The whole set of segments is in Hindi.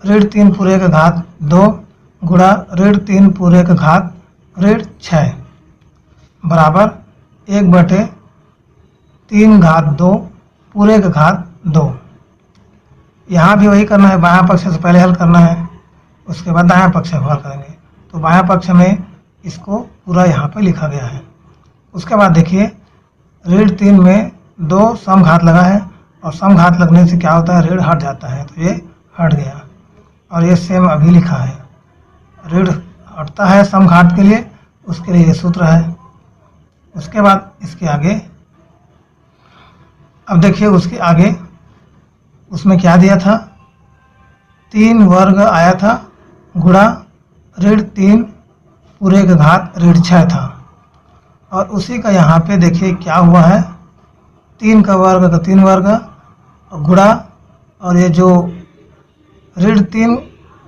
ऋण 3 पूरे का घात 2 गुणा ऋण 3 पूरे का घात ऋण 6 बराबर 1/3 घात 2 पूरे का घात 2। यहाँ भी वही करना है, बायां पक्ष से पहले हल करना है, उसके बाद दायां पक्ष से हल करेंगे। तो बायां पक्ष में इसको पूरा यहाँ पे लिखा गया है। उसके बाद देखिए ऋण 3 में 2 समघात लगा है और समघात लगने से क्या होता है, ऋण हट जाता है, तो ये हट गया। और ये सेम अभी लिखा है, ऋण हटता है समघात के लिए, उसके लिए ये सूत्र है। उसके बाद इसके आगे, अब देखिए उसके आगे उसमें क्या दिया था, 3 वर्ग आया था गुणा ऋण 3 पूरे का घात ऋण 6 था। और उसी का यहाँ पे देखिए क्या हुआ है, 3 का वर्ग का 3 वर्ग गुणा, और ये जो ऋण 3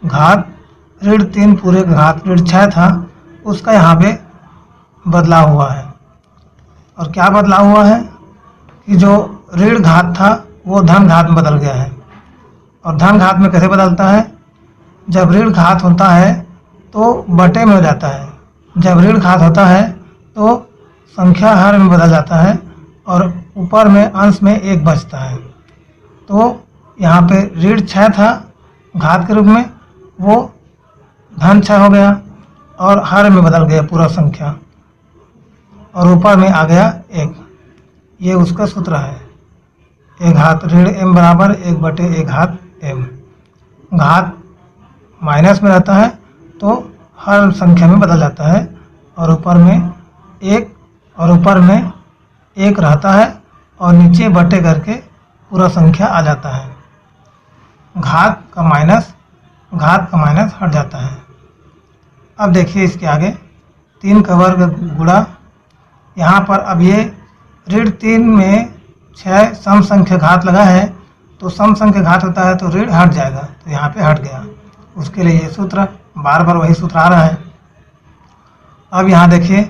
घात ऋण 3 पूरे का घात ऋण 6 था, उसका यहाँ पे बदलाव हुआ है। और क्या बदलाव हुआ है कि जो ऋण घात था वो धन घात में बदल गया है। और धन घात में कैसे बदलता है, जब ऋण घात होता है तो बटे में हो जाता है, जब ऋण घात होता है तो संख्या हर में बदल जाता है और ऊपर में अंश में 1 बचता है। तो यहाँ पे ऋण 6 था घात के रूप में, वो धन 6 हो गया और हर में बदल गया पूरा संख्या, और ऊपर में आ गया 1। ये उसका सूत्र है, 1 घात ऋण m बराबर 1/1 घात m। घात माइनस में रहता है तो हर संख्या में बदल जाता है, और ऊपर में 1 रहता है और नीचे बटे करके पूरा संख्या आ जाता है। घात का माइनस हट जाता है। अब देखिए इसके आगे 3 का वर्ग गुणा, यहाँ पर अब ये ऋण 3 में 6 सम संख्या घात लगा है, तो सम संख्या घात होता है तो ऋण हट जाएगा, तो यहाँ पे हट गया। उसके लिए ये सूत्र, बार बार वही सूत्र आ रहा है। अब यहाँ देखिए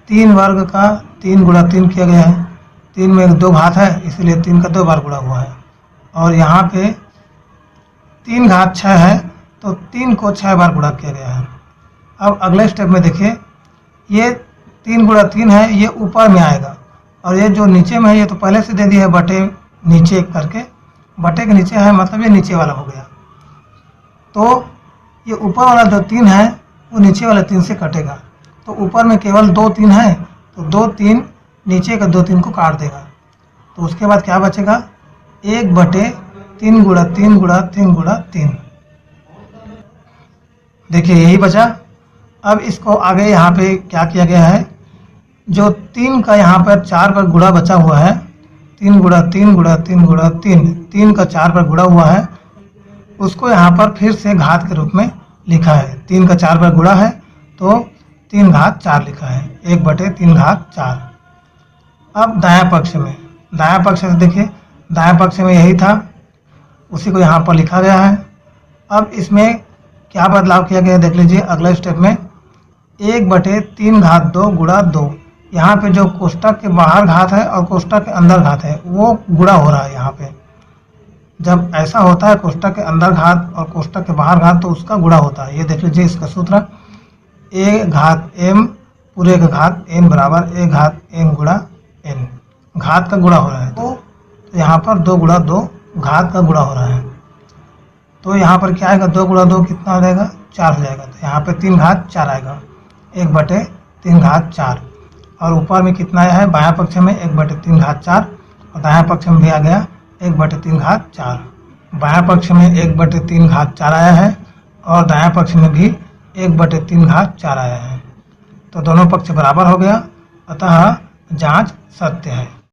3 वर्ग का 3 गुणा 3 किया गया है, 3 में 2 घात है इसलिए 3 का 2 बार गुणा हुआ है। और यहाँ पे 3 घात 6 है तो 3 को 6 बार गुणा किया गया है। अब अगले स्टेप में देखिए ये 3 गुणा 3 है, ये ऊपर में आएगा, और ये जो नीचे में है ये तो पहले से दे दिया है बटे नीचे करके, बटे के नीचे है मतलब ये नीचे वाला हो गया। तो ये ऊपर वाला जो 3 है वो नीचे वाले 3 से कटेगा, तो ऊपर में केवल 2 3 है, तो 2 3 नीचे का 2 3 को काट देगा। तो उसके बाद क्या बचेगा, 1/3 गुणा 3 गुणा 3 गुणा 3। देखिए यही बचा। अब इसको आगे यहाँ पे क्या किया गया है, जो 3 का यहाँ पर 4 पर गुणा बचा हुआ है, 3 गुणा 3 गुणा 3 गुणा 3 का 4 पर गुणा हुआ है, उसको यहाँ पर फिर से घात के रूप में लिखा है। 3 का 4 पर गुणा है तो 3 घात 4 लिखा है, 1/3 घात 4। अब दायां पक्ष से देखिए, दायां पक्ष में यही था, उसी को यहाँ पर लिखा गया है। अब इसमें क्या बदलाव किया गया देख लीजिए अगले स्टेप में, 1/3 घात 2 गुणा 2। यहाँ पे जो कोष्टक के बाहर घात है और कोष्टक के अंदर घात है वो गुणा हो रहा है। यहाँ पे जब ऐसा होता है कोष्टक के अंदर घात और कोष्टक के बाहर घात तो उसका गुणा होता है। ये देख लीजिए इसका सूत्र, a घात m पूरे का घात n बराबर a घात m गुणा n। घात का गुणा हो रहा है तो यहाँ पर 2 गुणा 2 घात का गुणा हो रहा है, तो यहाँ पर क्या आएगा, 2 गुणा 2 कितना हो जाएगा, 4 हो जाएगा। तो यहाँ पे 3 घात 4 आएगा, 1/3 घात 4। और ऊपर में कितना आया है, बायां पक्ष में 1/3 घात 4, और दायां पक्ष में भी आ गया 1/3 घात 4। बायां पक्ष में 1/3 घात 4 आया है और दायां पक्ष में भी 1/3 घात 4 आया है, तो दोनों पक्ष बराबर हो गया, अतः जांच सत्य है।